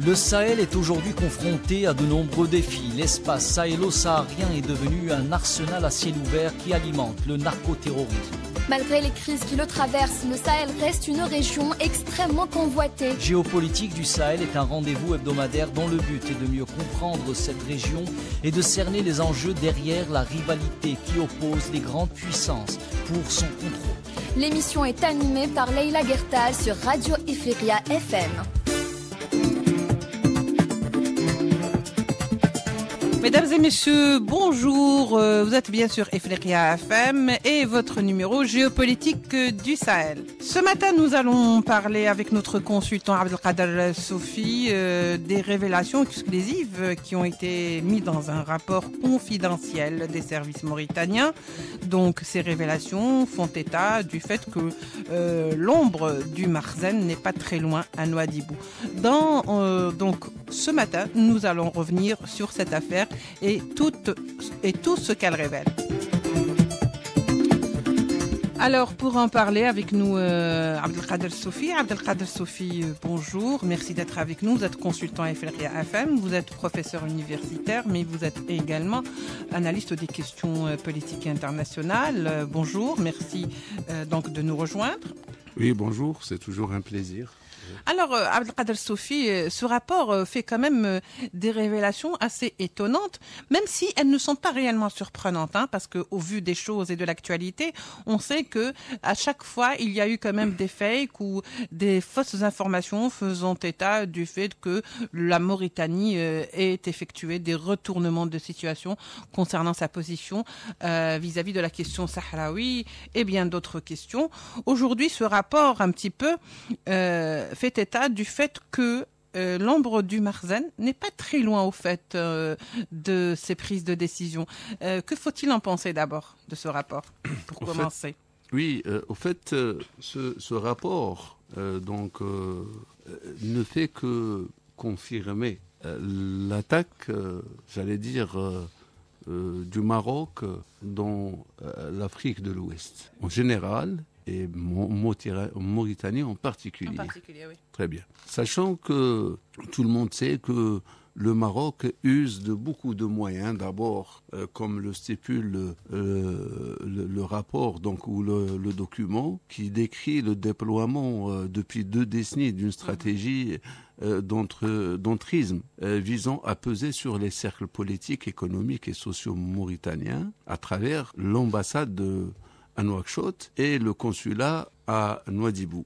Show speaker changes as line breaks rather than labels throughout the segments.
Le Sahel est aujourd'hui confronté à de nombreux défis. L'espace sahélo-saharien est devenu un arsenal à ciel ouvert qui alimente le narcoterrorisme.
Malgré les crises qui le traversent, le Sahel reste une région extrêmement convoitée.
Géopolitique du Sahel est un rendez-vous hebdomadaire dont le but est de mieux comprendre cette région et de cerner les enjeux derrière la rivalité qui oppose les grandes puissances pour son contrôle.
L'émission est animée par Leila Gertal sur Radio Ifriqiya FM.
Mesdames et messieurs, bonjour. Vous êtes bien sur Ifriqiya FM et votre numéro géopolitique du Sahel. Ce matin, nous allons parler avec notre consultant Abdelkader Sofi des révélations exclusives qui ont été mises dans un rapport confidentiel des services mauritaniens. Donc, ces révélations font état du fait que l'ombre du Marzen n'est pas très loin à Nouadhibou. Donc, ce matin, nous allons revenir sur cette affaire et tout ce qu'elle révèle. Alors, pour en parler avec nous, Abdelkader Sofi. Abdelkader Sofi, bonjour, merci d'être avec nous. Vous êtes consultant à Ifriqiya FM, vous êtes professeur universitaire, mais vous êtes également analyste des questions politiques et internationales. Bonjour, merci donc de nous rejoindre.
Oui, bonjour, c'est toujours un plaisir.
Alors, Abdelkader Sofi, ce rapport fait quand même des révélations assez étonnantes, même si elles ne sont pas réellement surprenantes, parce qu'au vu des choses et de l'actualité, on sait que à chaque fois, il y a eu quand même des fakes ou des fausses informations faisant état du fait que la Mauritanie ait effectué des retournements de situation concernant sa position vis-à-vis de la question sahraoui et bien d'autres questions. Aujourd'hui, ce rapport, un petit peu, fait état du fait que l'ombre du Marzen n'est pas très loin au fait de ces prises de décision. Que faut-il en penser d'abord de ce rapport, pour commencer?
Au fait, ce rapport ne fait que confirmer l'attaque, du Maroc dans l'Afrique de l'Ouest en général et Mauritanie en particulier.
En particulier, oui.
Très bien. Sachant que tout le monde sait que le Maroc use de beaucoup de moyens, d'abord, comme le stipule le rapport ou le document, qui décrit le déploiement depuis 2 décennies d'une stratégie d'entrisme visant à peser sur les cercles politiques, économiques et sociaux mauritaniens à travers l'ambassade à Nouakchott et le consulat à Nouadhibou.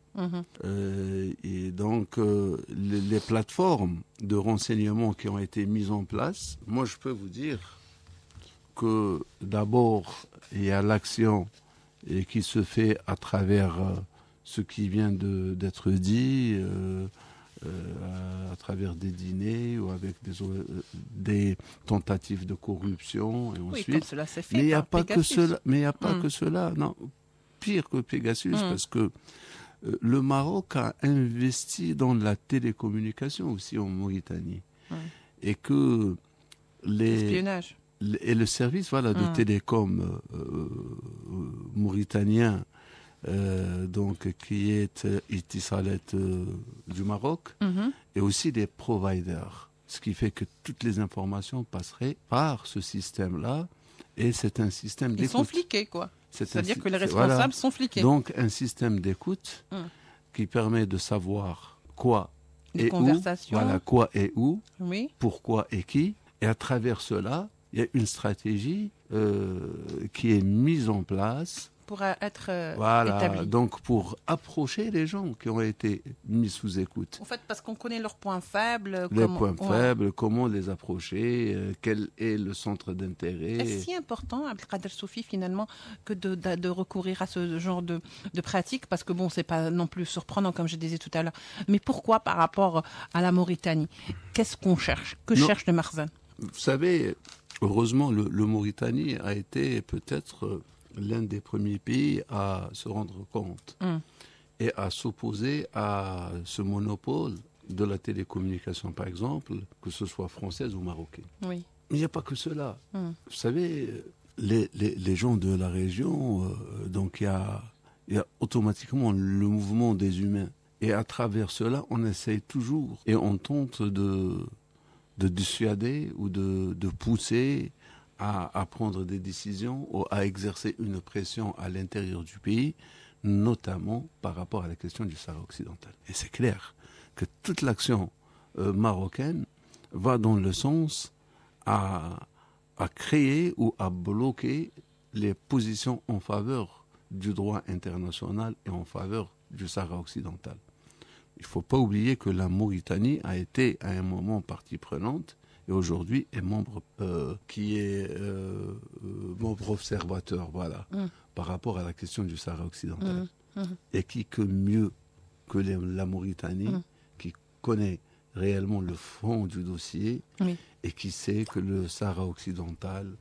Et donc, les plateformes de renseignement qui ont été mises en place, moi je peux vous dire que d'abord, il y a l'action qui se fait à travers ce qui vient d'être dit, à travers des dîners ou avec des tentatives de corruption et ensuite.
Oui, comme cela s'est fait.
Mais il n'y a pas que cela. Mais il n'y a pas que cela. Non, pire que Pegasus, parce que le Maroc a investi dans la télécommunication aussi en Mauritanie, et que
l'espionnage
et le service de télécom mauritanien. Qui est Etisalat du Maroc, et aussi des providers. Ce qui fait que toutes les informations passeraient par ce système-là, et c'est un système d'écoute.
Ils sont fliqués, quoi. C'est-à-dire que les responsables sont fliqués.
Donc, un système d'écoute qui permet de savoir quoi
les
et
conversations.
où. Voilà, quoi et où,
oui.
Pourquoi et qui. Et à travers cela, il y a une stratégie qui est mise en place
pour être établi.
Donc pour approcher les gens qui ont été mis sous écoute.
En fait, parce qu'on connaît leurs points faibles.
Faibles, comment les approcher, quel est le centre d'intérêt.
Est-ce si important, Abdelkader Sofi, finalement, que de recourir à ce genre de pratique? Parce que bon, c'est pas non plus surprenant, comme je disais tout à l'heure. Mais pourquoi par rapport à la Mauritanie? Qu'est-ce qu'on cherche? Cherche le Marzen?
Vous savez, heureusement, le Mauritanie a été peut-être l'un des premiers pays à se rendre compte et à s'opposer à ce monopole de la télécommunication, par exemple, que ce soit française ou marocaine.
Oui.
Mais il n'y a pas que cela. Vous savez, les gens de la région, donc il y a automatiquement le mouvement des humains Et à travers cela, on essaye toujours et on tente de dissuader ou de pousser à prendre des décisions ou à exercer une pression à l'intérieur du pays, notamment par rapport à la question du Sahara occidental. Et c'est clair que toute l'action marocaine va dans le sens à créer ou à bloquer les positions en faveur du droit international et en faveur du Sahara occidental. Il ne faut pas oublier que la Mauritanie a été à un moment partie prenante et aujourd'hui est membre membre observateur, par rapport à la question du Sahara occidental. Et qui que mieux que la Mauritanie, qui connaît réellement le fond du dossier et qui sait que le Sahara occidental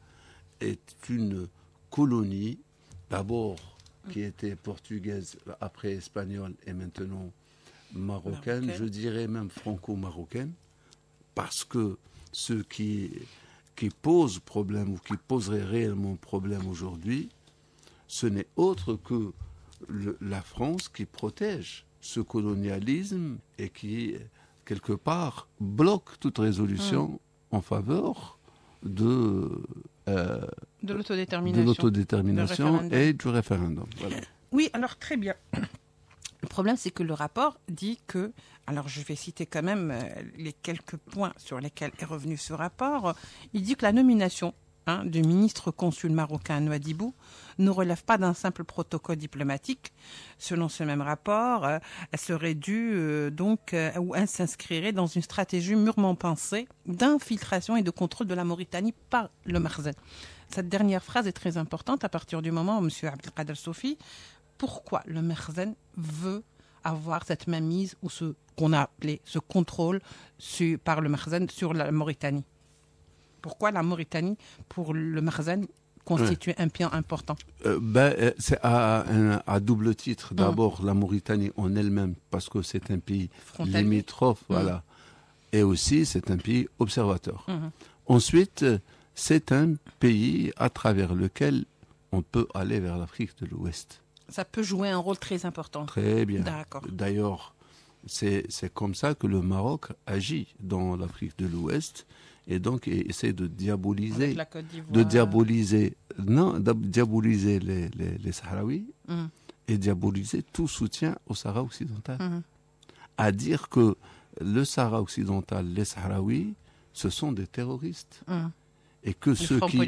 est une colonie, d'abord qui était portugaise, après espagnole et maintenant marocaine, je dirais même franco-marocaine, parce que ce qui pose problème ou qui poserait réellement problème aujourd'hui, ce n'est autre que la France qui protège ce colonialisme et qui, quelque part, bloque toute résolution en faveur de l'autodétermination et du référendum. Voilà.
Oui, alors très bien. Le problème, c'est que le rapport dit que, alors je vais citer quand même les quelques points sur lesquels est revenu ce rapport, il dit que la nomination du ministre consul marocain Nouadhibou ne relève pas d'un simple protocole diplomatique. Selon ce même rapport, elle serait due ou elle s'inscrirait dans une stratégie mûrement pensée d'infiltration et de contrôle de la Mauritanie par le Makhzen. Cette dernière phrase est très importante à partir du moment où M. Abdelkader Sofi, pourquoi le Makhzen veut avoir cette mainmise ou ce qu'on a appelé ce contrôle par le Makhzen sur la Mauritanie. Pourquoi la Mauritanie, pour le Makhzen, constitue un point important?
C'est à double titre. D'abord, la Mauritanie en elle-même, parce que c'est un pays limitrophe, voilà. Et aussi, c'est un pays observateur. Ensuite, c'est un pays à travers lequel on peut aller vers l'Afrique de l'Ouest.
Ça peut jouer un rôle très important.
Très bien.
D'accord.
D'ailleurs, c'est comme ça que le Maroc agit dans l'Afrique de l'Ouest et donc essaie de diaboliser, diaboliser les Sahraouis et diaboliser tout soutien au Sahara occidental. À dire que le Sahara occidental, les Sahraouis, ce sont des terroristes. Et que ceux qui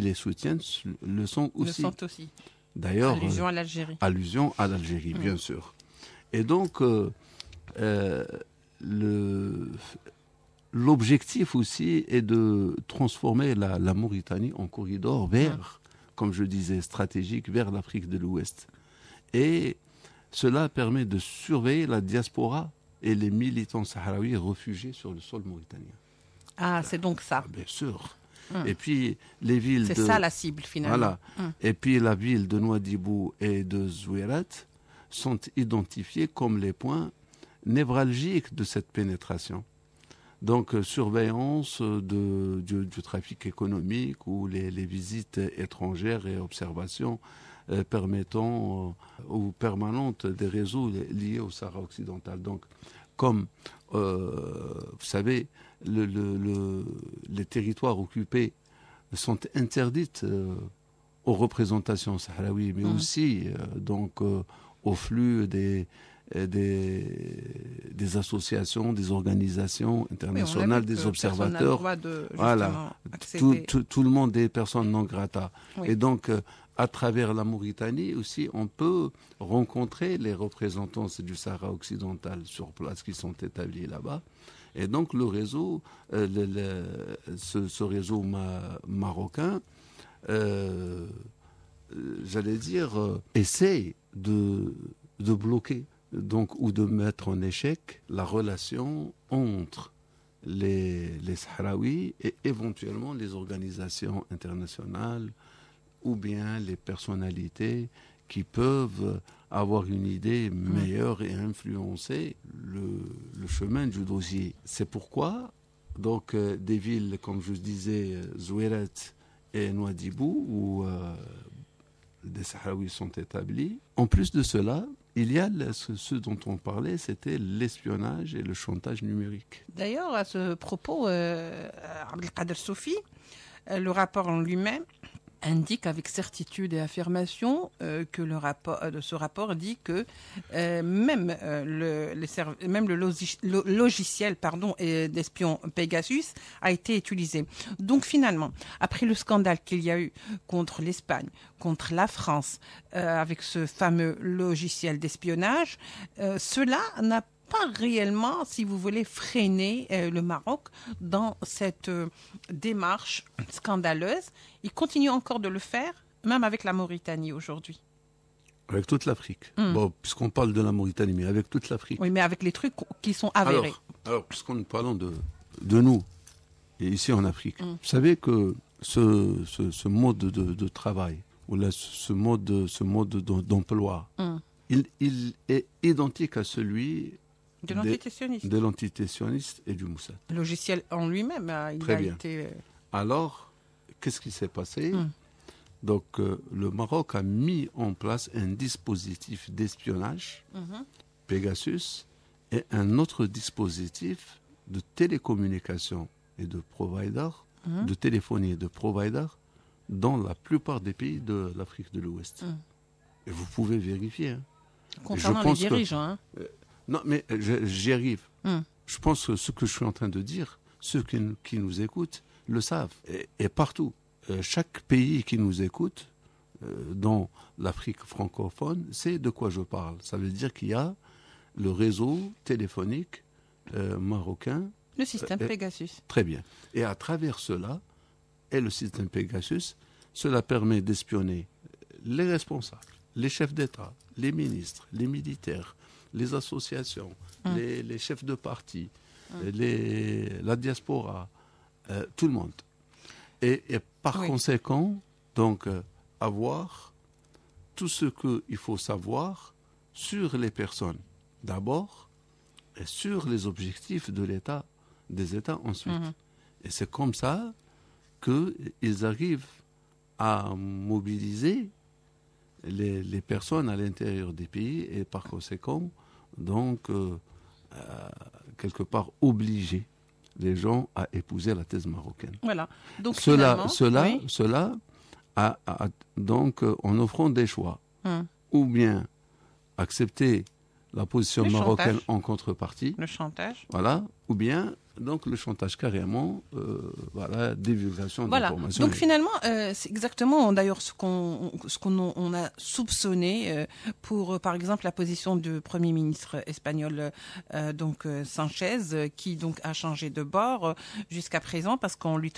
les soutiennent le sont aussi. D'ailleurs, allusion à l'Algérie, bien sûr. Et donc, l'objectif aussi est de transformer la Mauritanie en corridor vers, comme je disais, stratégique, vers l'Afrique de l'Ouest. Et cela permet de surveiller la diaspora et les militants sahraouis réfugiés sur le sol mauritanien.
Ah, c'est donc ça.
Bien sûr. Et puis, les villes
c'est ça la cible, finalement.
Voilà. Et puis, la ville de Nouadhibou et de Zouérat sont identifiées comme les points névralgiques de cette pénétration. Donc, surveillance du trafic économique ou les visites étrangères et observations permettant ou permanentes des réseaux liés au Sahara occidental. Donc, comme, vous savez, les territoires occupés sont interdits aux représentations sahraouies, mais aussi au flux des associations, des organisations internationales, des observateurs. Voilà, tout le monde est personne non grata. Oui. Et donc, à travers la Mauritanie aussi, on peut rencontrer les représentants du Sahara occidental sur place qui sont établis là-bas. Et donc le réseau, ce réseau marocain, j'allais dire, essaie de bloquer ou de mettre en échec la relation entre les Sahraouis et éventuellement les organisations internationales ou bien les personnalités qui peuvent avoir une idée meilleure et influencer le chemin du dossier. C'est pourquoi donc des villes, comme je disais, Zouérat et Nouadhibou, où des Sahraouis sont établis. En plus de cela, il y a ce dont on parlait, c'était l'espionnage et le chantage numérique.
D'ailleurs, à ce propos, Abdelkader Sofi, le rapport en lui-même indique avec certitude et affirmation que ce rapport dit que même le logiciel d'espion Pegasus a été utilisé. Donc finalement, après le scandale qu'il y a eu contre l'Espagne, contre la France, avec ce fameux logiciel d'espionnage, cela n'a pas réellement, si vous voulez, freiner le Maroc dans cette démarche scandaleuse. Il continue encore de le faire, même avec la Mauritanie aujourd'hui.
Avec toute l'Afrique. Bon, puisqu'on parle de la Mauritanie, mais avec toute l'Afrique.
Oui, mais avec les trucs qui sont avérés.
Alors puisqu'on parle de nous, et ici en Afrique, vous savez que ce mode de travail, ou là, ce mode d'emploi, il est identique à celui
de
l'entité sioniste et du Moussad.
Le logiciel en lui-même,
Très bien. Alors, qu'est-ce qui s'est passé? Donc, le Maroc a mis en place un dispositif d'espionnage, Pegasus, et un autre dispositif de télécommunication et de provider, de téléphonie et de provider, dans la plupart des pays de l'Afrique de l'Ouest. Et vous pouvez vérifier.
Concernant les dirigeants.
Non, mais j'y arrive. Je pense que ce que je suis en train de dire, ceux qui nous écoutent le savent. Et partout, chaque pays qui nous écoute, dans l'Afrique francophone, sait de quoi je parle. Ça veut dire qu'il y a le réseau téléphonique marocain.
Le système Pegasus.
Très bien. Et à travers cela, et le système Pegasus, cela permet d'espionner les responsables, les chefs d'État, les ministres, les militaires, les associations, les chefs de parti, la diaspora, tout le monde. Et par conséquent, donc, avoir tout ce qu'il faut savoir sur les personnes, d'abord, et sur les objectifs de l'État, des États ensuite. Et c'est comme ça qu'ils arrivent à mobiliser les personnes à l'intérieur des pays et par conséquent, donc, quelque part, obliger les gens à épouser la thèse marocaine.
Voilà. Donc,
cela donc, en offrant des choix, ou bien accepter la position marocaine en contrepartie.
Le chantage.
Voilà. Ou bien, donc, le chantage carrément, divulgation d'informations.
Donc, finalement, c'est exactement, d'ailleurs, ce qu'on a soupçonné pour, par exemple, la position du Premier ministre espagnol, Sanchez, qui, donc, a changé de bord jusqu'à présent parce qu'on lui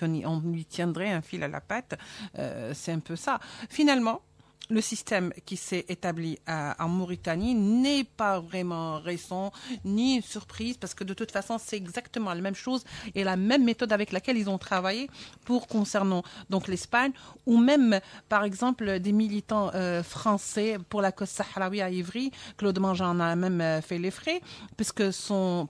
tiendrait un fil à la patte. C'est un peu ça. Finalement, le système qui s'est établi en Mauritanie n'est pas vraiment récent ni une surprise parce que de toute façon c'est exactement la même chose et la même méthode avec laquelle ils ont travaillé concernant donc l'Espagne ou même par exemple des militants français pour la cause sahraoui à Ivry. Claude Mangeant en a même fait les frais puisque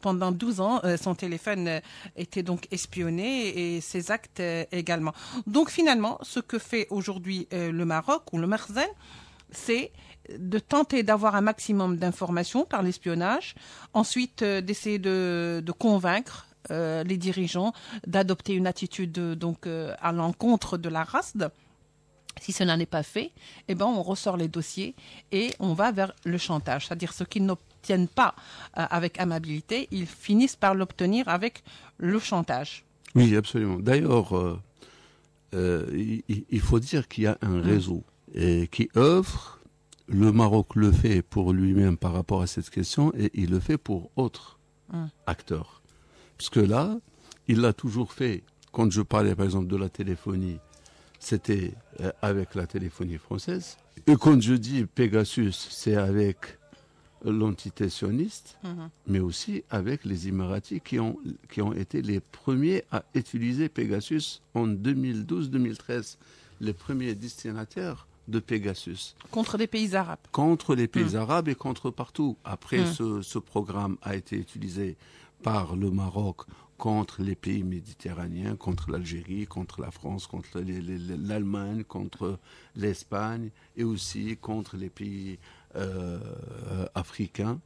pendant 12 ans son téléphone était donc espionné et ses actes également. Donc finalement ce que fait aujourd'hui le Maroc ou le Marzen, c'est de tenter d'avoir un maximum d'informations par l'espionnage, ensuite d'essayer de convaincre les dirigeants d'adopter une attitude à l'encontre de la RASD. Si cela n'est pas fait, on ressort les dossiers et on va vers le chantage, c'est-à-dire ceux qui n'obtiennent pas avec amabilité, ils finissent par l'obtenir avec le chantage.
Oui, absolument. D'ailleurs, il faut dire qu'il y a un réseau qui œuvre. Le Maroc le fait pour lui-même par rapport à cette question et il le fait pour autres acteurs. Parce que là, il l'a toujours fait. Quand je parlais par exemple de la téléphonie, c'était avec la téléphonie française. Et quand je dis Pegasus, c'est avec l'entité sioniste, mais aussi avec les Émiratis qui ont été les premiers à utiliser Pegasus en 2012-2013. Les premiers destinataires de Pegasus.
Contre des pays arabes.
Contre les pays arabes et contre partout. Après, ce programme a été utilisé par le Maroc contre les pays méditerranéens, contre l'Algérie, contre la France, contre l'Allemagne, contre l'Espagne et aussi contre les pays africains,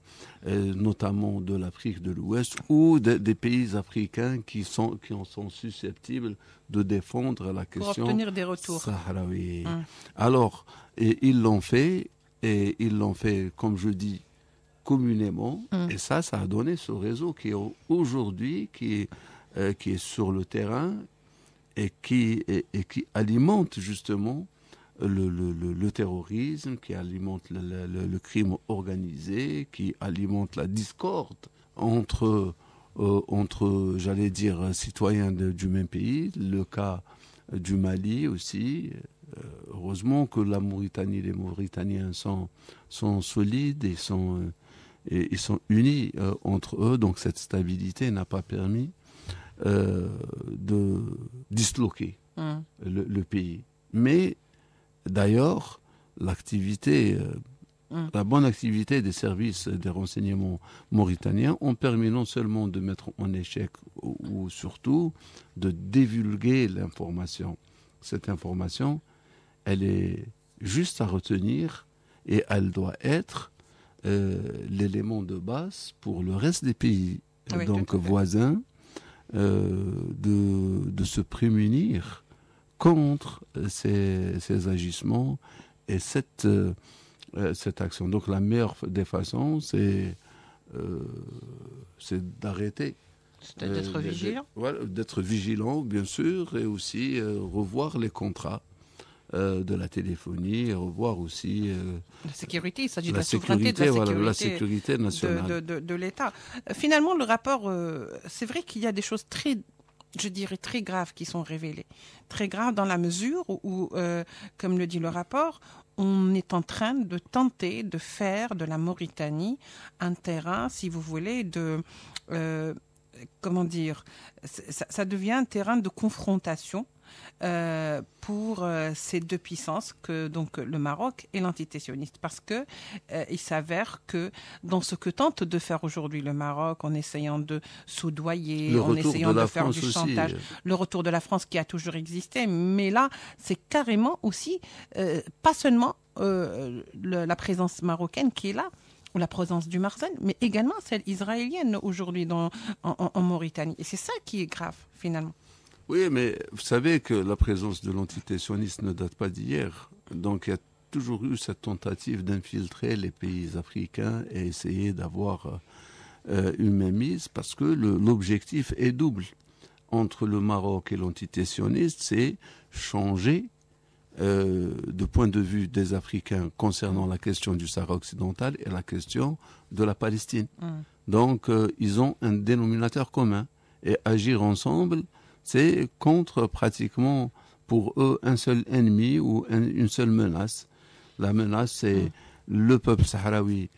notamment de l'Afrique de l'Ouest, ou des pays africains qui en sont susceptibles de défendre la question
pour obtenir des retours
sahraoui. Alors, ils l'ont fait, comme je dis, communément, et ça a donné ce réseau qui est aujourd'hui, qui est sur le terrain et qui alimente justement le terrorisme, qui alimente le crime organisé, qui alimente la discorde entre j'allais dire, citoyens du même pays. Le cas du Mali aussi. Heureusement que la Mauritanie, les Mauritaniens sont solides et ils sont unis entre eux. Donc cette stabilité n'a pas permis de disloquer le pays. Mais d'ailleurs, la bonne activité des services des renseignements mauritaniens ont permis non seulement de mettre en échec ou surtout de divulguer l'information. Cette information, elle est juste à retenir et elle doit être l'élément de base pour le reste des pays voisins de se prémunir contre ces agissements et cette action. Donc la meilleure des façons, c'est d'arrêter.
C'est d'être vigilant.
D'être vigilant, bien sûr, et aussi revoir les contrats de la téléphonie, et revoir aussi
la sécurité. Il s'agit de la souveraineté, de
la sécurité nationale
de l'État. Finalement, le rapport, c'est vrai qu'il y a des choses très graves qui sont révélées. Très graves dans la mesure où, comme le dit le rapport, on est en train de tenter de faire de la Mauritanie un terrain, si vous voulez, ça devient un terrain de confrontation pour ces deux puissances, donc le Maroc et l'entité sioniste, parce que il s'avère que dans ce que tente de faire aujourd'hui le Maroc, en essayant de soudoyer, en essayant de faire du chantage, le retour de la France qui a toujours existé, mais là c'est carrément aussi pas seulement la présence marocaine qui est là, ou la présence du Marzen, mais également celle israélienne aujourd'hui en Mauritanie. Et c'est ça qui est grave, finalement.
Oui, mais vous savez que la présence de l'entité sioniste ne date pas d'hier. Donc il y a toujours eu cette tentative d'infiltrer les pays africains et essayer d'avoir une mainmise, parce que l'objectif est double. Entre le Maroc et l'entité sioniste, c'est changer de point de vue des Africains concernant la question du Sahara occidental et la question de la Palestine. Donc, ils ont un dénominateur commun. Et agir ensemble, c'est contre pratiquement, pour eux, un seul ennemi ou une seule menace. La menace, c'est le peuple sahraoui,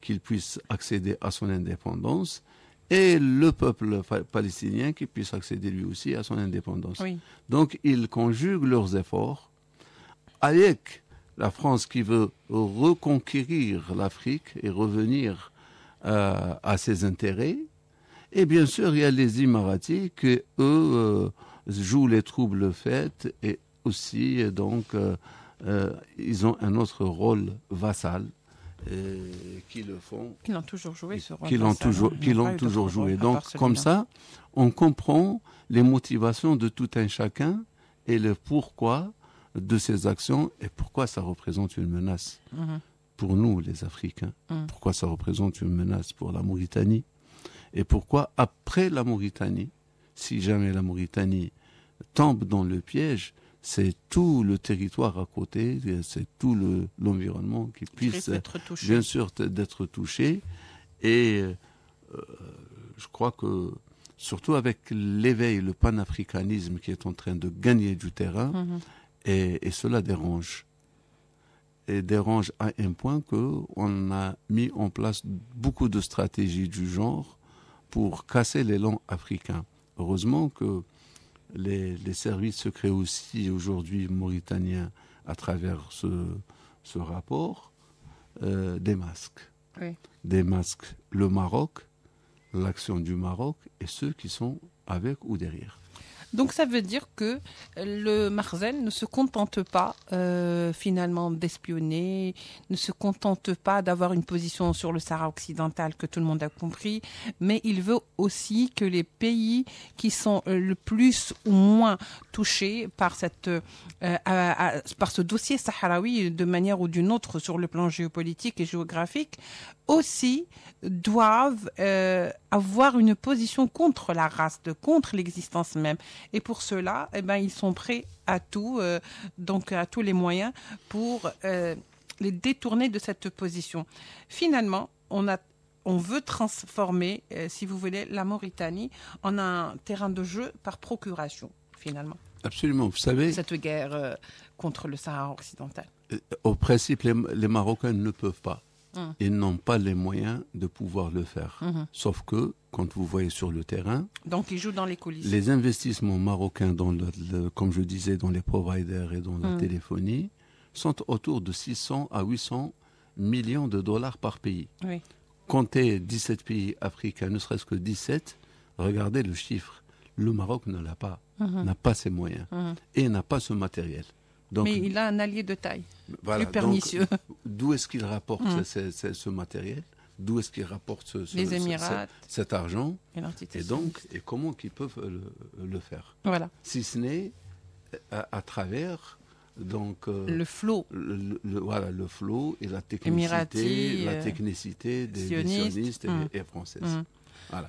qu'il puisse accéder à son indépendance, et le peuple palestinien qui puisse accéder lui aussi à son indépendance.
Oui.
Donc ils conjuguent leurs efforts avec la France qui veut reconquérir l'Afrique et revenir à ses intérêts. Et bien sûr, il y a les Émiratis qui, eux, jouent les troubles faits et aussi, donc, ils ont un autre rôle vassal. Qui le font,
qui l'ont toujours joué, ce rôle.
Qui l'ont toujours joué. Donc, comme ça, on comprend les motivations de tout un chacun et le pourquoi de ces actions et pourquoi ça représente une menace pour nous, les Africains. Pourquoi ça représente une menace pour la Mauritanie et pourquoi, après la Mauritanie, si jamais la Mauritanie tombe dans le piège, c'est tout le territoire à côté, c'est tout l'environnement qui puisse, bien sûr, d'être touché. Et je crois que, surtout avec l'éveil, le panafricanisme qui est en train de gagner du terrain, et cela dérange. Et dérange à un point qu'on a mis en place beaucoup de stratégies du genre pour casser l'élan africain. Heureusement que les services secrets aussi aujourd'hui mauritaniens à travers ce rapport démasquent.
Oui.
Démasquent le Maroc, l'action du Maroc et ceux qui sont avec ou derrière.
Donc ça veut dire que le Makhzen ne se contente pas finalement d'espionner, ne se contente pas d'avoir une position sur le Sahara occidental que tout le monde a compris, mais il veut aussi que les pays qui sont le plus ou moins touchés par par ce dossier sahraoui de manière ou d'une autre sur le plan géopolitique et géographique aussi doivent avoir une position contre la race, contre l'existence même. Et pour cela, ils sont prêts à tout, donc à tous les moyens pour les détourner de cette position. Finalement, on veut transformer, si vous voulez, la Mauritanie en un terrain de jeu par procuration, finalement.
Absolument. Vous savez,
cette guerre contre le Sahara occidental.
Au principe, les Marocains ne peuvent pas. Ils n'ont pas les moyens de pouvoir le faire. Sauf que, quand vous voyez sur le terrain...
Donc, ils jouent dans les coulisses.
Les investissements marocains, comme je disais, dans les providers et dans la téléphonie, sont autour de 600 à 800 millions de dollars par pays.
Oui.
Comptez 17 pays africains, ne serait-ce que 17, regardez le chiffre. Le Maroc ne l'a pas, n'a pas ces moyens et n'a pas ce matériel. Donc,
mais il a un allié de taille,
voilà,
plus pernicieux.
D'où est-ce qu'il rapporte ce matériel? D'où est-ce qu'il rapporte
les Émirats,
cet argent? Et comment qu'ils peuvent le faire?
Voilà.
Si ce n'est à travers
le flot.
Voilà, le flot et la technicité des sionistes et françaises. Voilà.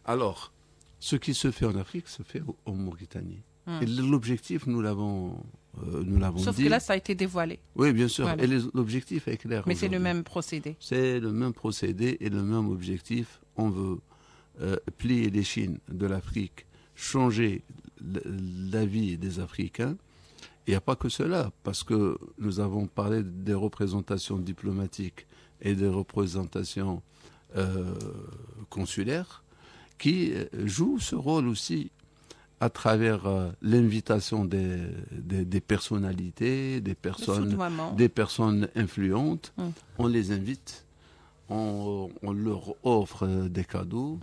Alors, ce qui se fait en Afrique se fait en Mauritanie. Et l'objectif, nous l'avons
Sauf
dit.
que là, ça a été dévoilé.
Oui, bien sûr.
Voilà.
Et l'objectif est clair.
Mais c'est le même procédé.
C'est le même procédé et le même objectif. On veut plier les chines de l'Afrique, changer la vie des Africains. Il n'y a pas que cela, parce que nous avons parlé des représentations diplomatiques et des représentations consulaires qui jouent ce rôle aussi à travers l'invitation des personnalités, des personnes influentes. On les invite, on leur offre des cadeaux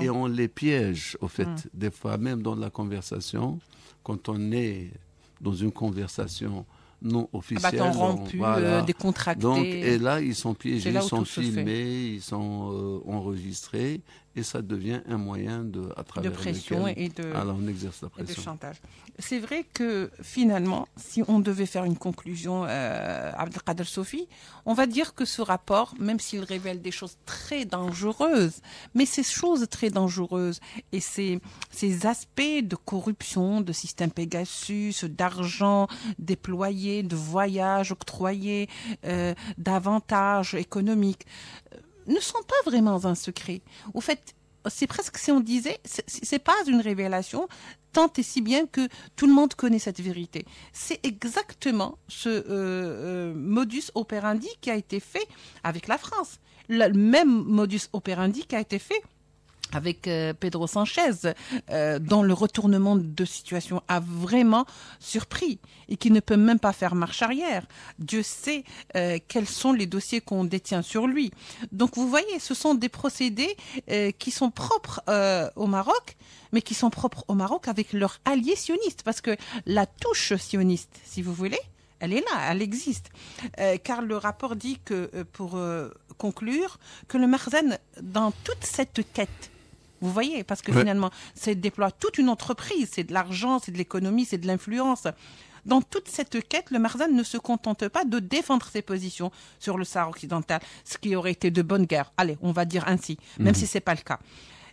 et on les piège, au fait. Des fois, même dans la conversation, quand on est dans une conversation non officielle.
Rompu, décontracté.
Donc, et là, ils sont piégés, ils sont filmés, ils sont enregistrés, et ça devient un moyen à travers
de pression
on exerce la pression.
Et de chantage. C'est vrai que finalement, si on devait faire une conclusion, Abdelkader Sofi, on va dire que ce rapport, même s'il révèle des choses très dangereuses, mais ces choses très dangereuses et ces aspects de corruption, de système Pegasus, d'argent déployé, de voyages octroyés, d'avantages économiques, ne sont pas vraiment un secret. Au fait, c'est presque, si on disait, c'est pas une révélation, tant et si bien que tout le monde connaît cette vérité. C'est exactement ce modus operandi qui a été fait avec la France. Le même modus operandi qui a été fait avec Pedro Sanchez, dont le retournement de situation a vraiment surpris et qui ne peut même pas faire marche arrière. Dieu sait quels sont les dossiers qu'on détient sur lui. Donc vous voyez, ce sont des procédés qui sont propres au Maroc, mais qui sont propres au Maroc avec leurs alliés sionistes, parce que la touche sioniste, si vous voulez, elle est là, elle existe. Car le rapport dit que, pour conclure, que le Makhzen, dans toute cette quête, vous voyez, parce que finalement, c'est déploie toute une entreprise, c'est de l'argent, c'est de l'économie, c'est de l'influence. Dans toute cette quête, le Makhzen ne se contente pas de défendre ses positions sur le Sahara occidental, ce qui aurait été de bonne guerre. Allez, on va dire ainsi, même si c'est pas le cas.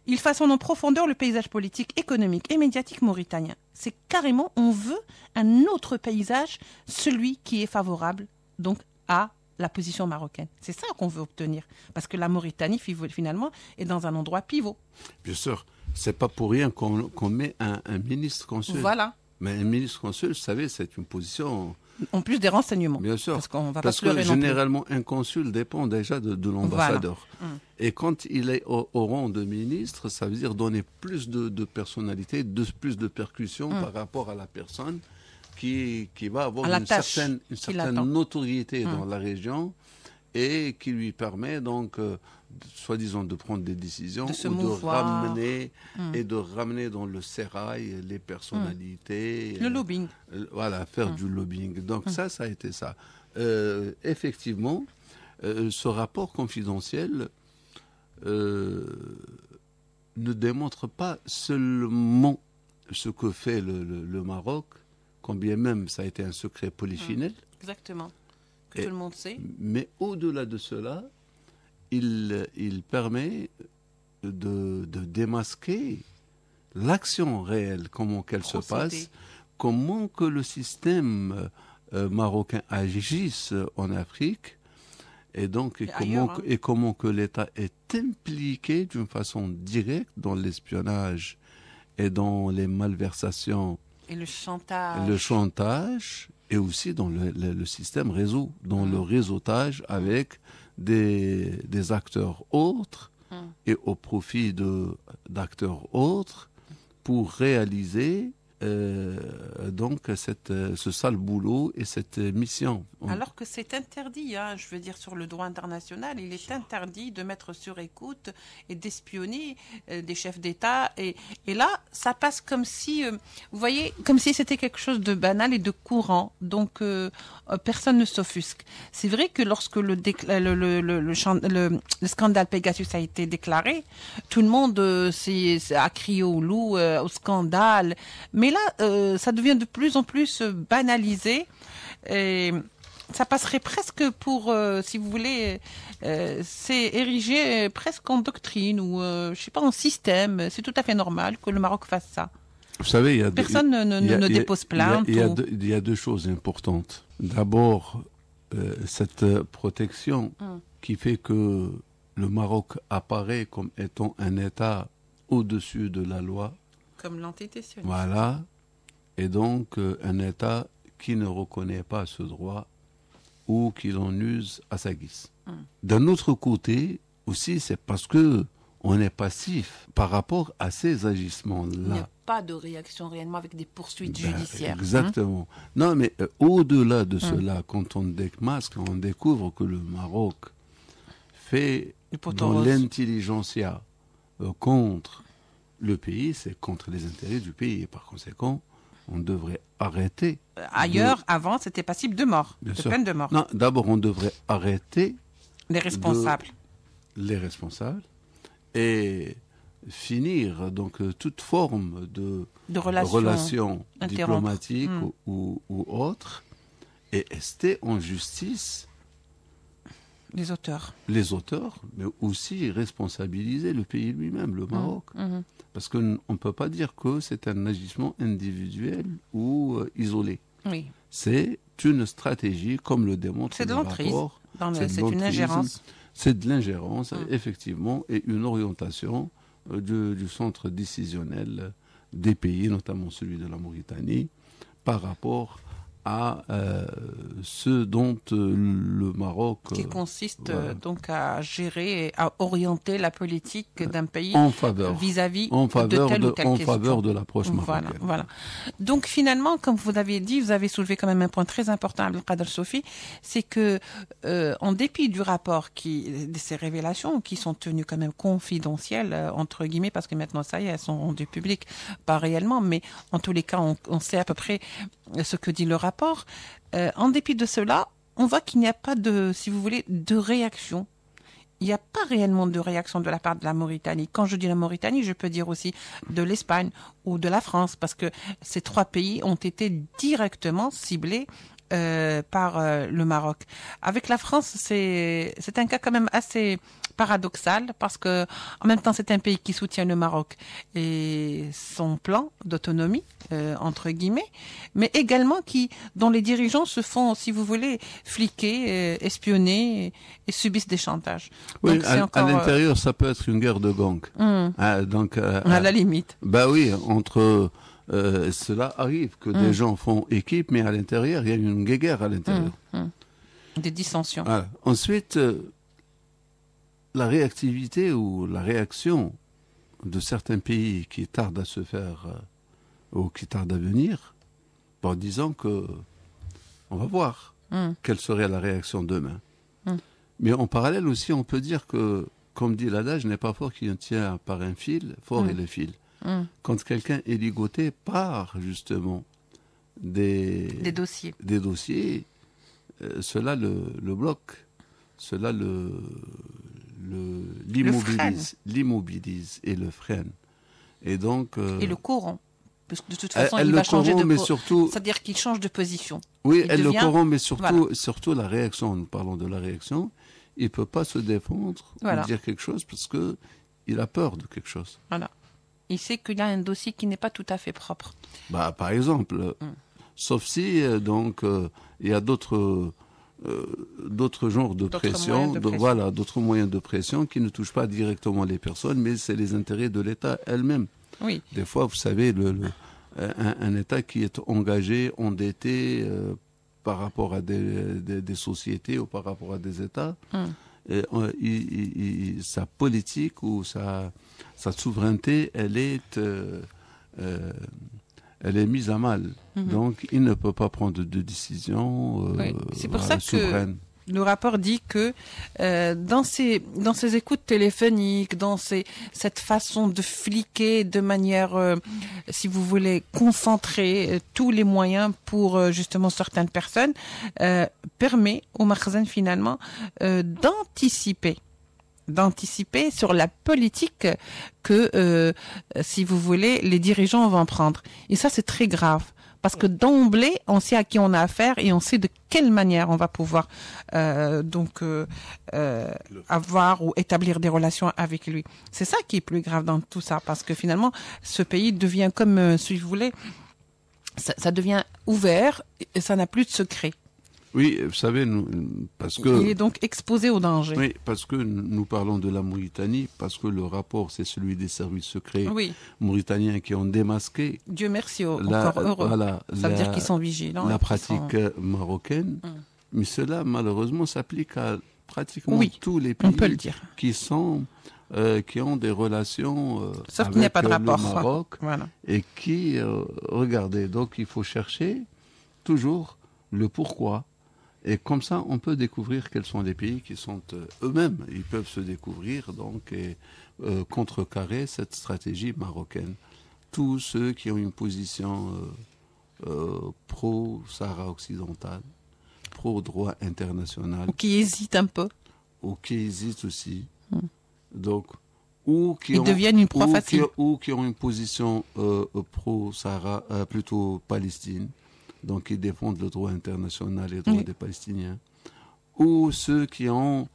Il façonne en profondeur le paysage politique, économique et médiatique mauritanien. C'est carrément, on veut un autre paysage, celui qui est favorable donc à la position marocaine. C'est ça qu'on veut obtenir. Parce que la Mauritanie, finalement, est dans un endroit pivot.
Bien sûr. C'est pas pour rien qu'on met un ministre consul.
Voilà.
Mais un ministre consul, vous savez, c'est une position...
En plus des renseignements.
Bien sûr.
Parce que
généralement, un consul dépend déjà de l'ambassadeur. Voilà. Et quand il est au rang de ministre, ça veut dire donner plus de personnalité, plus de percussion par rapport à la personne qui va avoir une certaine notoriété dans la région et qui lui permet donc soi-disant de prendre des décisions,
De se
ou
mouvoir.
de ramener dans le sérail les personnalités.
Le lobbying.
Voilà, faire du lobbying. Donc ça a été ça. Effectivement, ce rapport confidentiel ne démontre pas seulement ce que fait le Maroc, quand bien même ça a été un secret polichinelle.
Exactement. Que tout le monde sait.
Mais au-delà de cela, il permet de démasquer l'action réelle, comment qu'elle se passe, comment que le système marocain agisse en Afrique, et donc comment que l'État est impliqué d'une façon directe dans l'espionnage et dans les malversations.
Et le chantage.
Le chantage, et aussi dans le système réseau, dans le réseautage avec des acteurs autres et au profit d'acteurs autres pour réaliser donc ce sale boulot et cette mission.
Alors que c'est interdit, hein, je veux dire, sur le droit international, il est interdit de mettre sur écoute et d'espionner des chefs d'État. Et là, ça passe comme si, vous voyez, comme si c'était quelque chose de banal et de courant. Donc, personne ne s'offusque. C'est vrai que lorsque le scandale Pegasus a été déclaré, tout le monde a crié au loup, au scandale. Mais là, ça devient de plus en plus banalisé. Et ça passerait presque pour, si vous voulez, c'est érigé presque en doctrine ou, je sais pas, en système. C'est tout à fait normal que le Maroc fasse ça.
Vous savez,
personne ne dépose plainte.
Il y a deux choses importantes. D'abord, cette protection qui fait que le Maroc apparaît comme étant un État au-dessus de la loi.
Comme l'entité sioniste.
Voilà. Et donc, un État qui ne reconnaît pas ce droit ou qui l'en use à sa guise. D'un autre côté, aussi, c'est parce que on est passif par rapport à ces agissements-là.
Il n'y a pas de réaction réellement avec des poursuites judiciaires.
Exactement. Non, mais au-delà de cela, quand on démasque, on découvre que le Maroc fait dans l'intelligentsia contre le pays, c'est contre les intérêts du pays. Et par conséquent, on devrait arrêter.
Ailleurs, avant, c'était passible de mort, peine de mort.
Non, d'abord, on devrait arrêter
les responsables.
Les responsables et finir donc toute forme de relation diplomatique ou autre et rester en justice
les auteurs,
mais aussi responsabiliser le pays lui-même, le Maroc. Parce qu'on ne peut pas dire que c'est un agissement individuel ou isolé.
Oui.
C'est une stratégie, comme le démontre le rapport.
C'est une ingérence.
C'est de l'ingérence, effectivement, et une orientation du centre décisionnel des pays, notamment celui de la Mauritanie, par rapport à ce dont le Maroc...
Qui consiste donc à gérer, à orienter la politique d'un pays vis-à-vis
de
telle ou telle question.
En faveur de l'approche marocaine.
Voilà. Donc finalement, comme vous avez dit, vous avez soulevé quand même un point très important, Abdelkader Sofi, c'est que en dépit du rapport, de ces révélations qui sont tenues quand même confidentielles, entre guillemets, parce que maintenant, ça y est, elles sont rendues publiques, pas réellement, mais en tous les cas, on sait à peu près ce que dit le rapport. En dépit de cela, on voit qu'il n'y a pas si vous voulez, de réaction. Il n'y a pas réellement de réaction de la part de la Mauritanie. Quand je dis la Mauritanie, je peux dire aussi de l'Espagne ou de la France, parce que ces trois pays ont été directement ciblés par le Maroc. Avec la France, c'est un cas quand même assez paradoxal parce que en même temps c'est un pays qui soutient le Maroc et son plan d'autonomie entre guillemets, mais également dont les dirigeants se font, si vous voulez, fliquer, espionner et subissent des chantages.
Oui, donc, à l'intérieur ça peut être une guerre de gang. Donc
à la limite.
Bah oui, entre cela arrive que des gens font équipe, mais à l'intérieur il y a une guerre à l'intérieur.
Des dissensions.
Voilà. Ensuite, la réactivité ou la réaction de certains pays qui tardent à se faire ou qui tardent à venir, en disant que on va voir quelle serait la réaction demain. Mais en parallèle aussi, on peut dire que comme dit l'adage, n'est pas fort qui en tient par un fil, fort est le fil. Quand quelqu'un est ligoté par justement des dossiers, cela le bloque, cela l'immobilise et le freine. Et donc
et le corrompt. Parce que de toute façon, il va changer de position. C'est-à-dire qu'il change de position.
Oui, elle le corrompt, mais surtout la réaction. Nous parlons de la réaction. Il ne peut pas se défendre ou dire quelque chose parce qu'il a peur de quelque chose.
Voilà. Il sait qu'il a un dossier qui n'est pas tout à fait propre.
Par exemple, sauf si il y a d'autres genres de pression, d'autres moyens de pression qui ne touchent pas directement les personnes, mais c'est les intérêts de l'État elle-même.
Oui.
Des fois, vous savez, un État qui est engagé, endetté par rapport à des sociétés ou par rapport à des États, sa politique ou sa souveraineté, elle est mise à mal. Donc, il ne peut pas prendre de décision
c'est pour ça
souveraine.
Que le rapport dit que dans ces écoutes téléphoniques, dans cette façon de fliquer de manière, si vous voulez, concentrer tous les moyens pour justement certaines personnes, permet au Makhzen finalement d'anticiper sur la politique que, si vous voulez, les dirigeants vont prendre. Et ça, c'est très grave. Parce que d'emblée, on sait à qui on a affaire et on sait de quelle manière on va pouvoir avoir ou établir des relations avec lui. C'est ça qui est plus grave dans tout ça, parce que finalement, ce pays devient comme, si vous voulez, ça devient ouvert et ça n'a plus de secret.
Oui, vous savez, parce que...
Il est donc exposé au danger.
Oui, parce que nous parlons de la Mauritanie, parce que le rapport, c'est celui des services secrets mauritaniens qui ont démasqué...
Dieu merci, encore heureux. Ça veut dire qu'ils sont vigilants.
La pratique marocaine. Mais cela, malheureusement, s'applique à pratiquement tous les pays qui ont des relations
sauf qu'il n'y a pas de rapport,
le Maroc. Et qui... regardez, donc il faut chercher toujours le pourquoi. Et comme ça, on peut découvrir quels sont les pays qui sont eux-mêmes. Ils peuvent se découvrir donc et contrecarrer cette stratégie marocaine. Tous ceux qui ont une position pro-Sahara occidental, pro-droit international.
Ou qui hésitent un peu.
Ou qui hésitent aussi. Donc,
deviennent une proie facile.
Ou qui ont une position pro-Sahara, plutôt Palestine. Donc, ils défendent le droit international et le droit des Palestiniens, ou ceux qui ont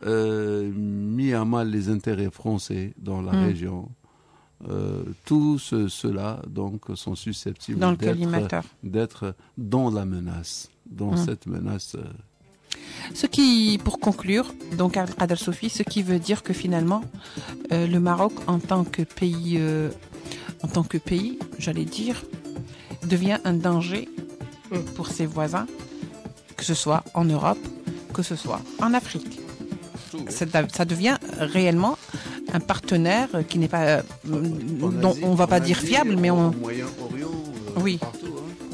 mis à mal les intérêts français dans la région. Tous ceux-là donc, sont susceptibles d'être dans la menace, dans cette menace.
Ce qui, pour conclure, donc Abdelkader Sofi, ce qui veut dire que finalement, le Maroc, en tant que pays, j'allais dire, devient un danger pour ses voisins, que ce soit en Europe, que ce soit en Afrique. Ça devient réellement un partenaire qui n'est pas, dont on va pas dire fiable, mais on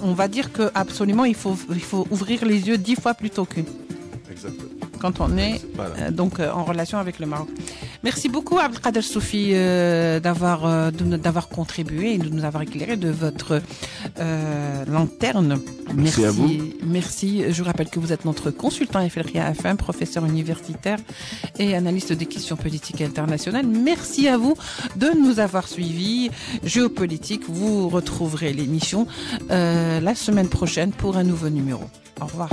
va dire que absolument il faut ouvrir les yeux 10 fois plutôt qu'une.
Exactement.
Quand on est donc en relation avec le Maroc. Merci beaucoup Abdelkader Sofi d'avoir contribué et de nous avoir éclairé de votre lanterne.
Merci à vous.
Merci. Je vous rappelle que vous êtes notre consultant FLRIA FM, professeur universitaire et analyste des questions politiques internationales. Merci à vous de nous avoir suivis. Géopolitique, vous retrouverez l'émission la semaine prochaine pour un nouveau numéro. Au revoir.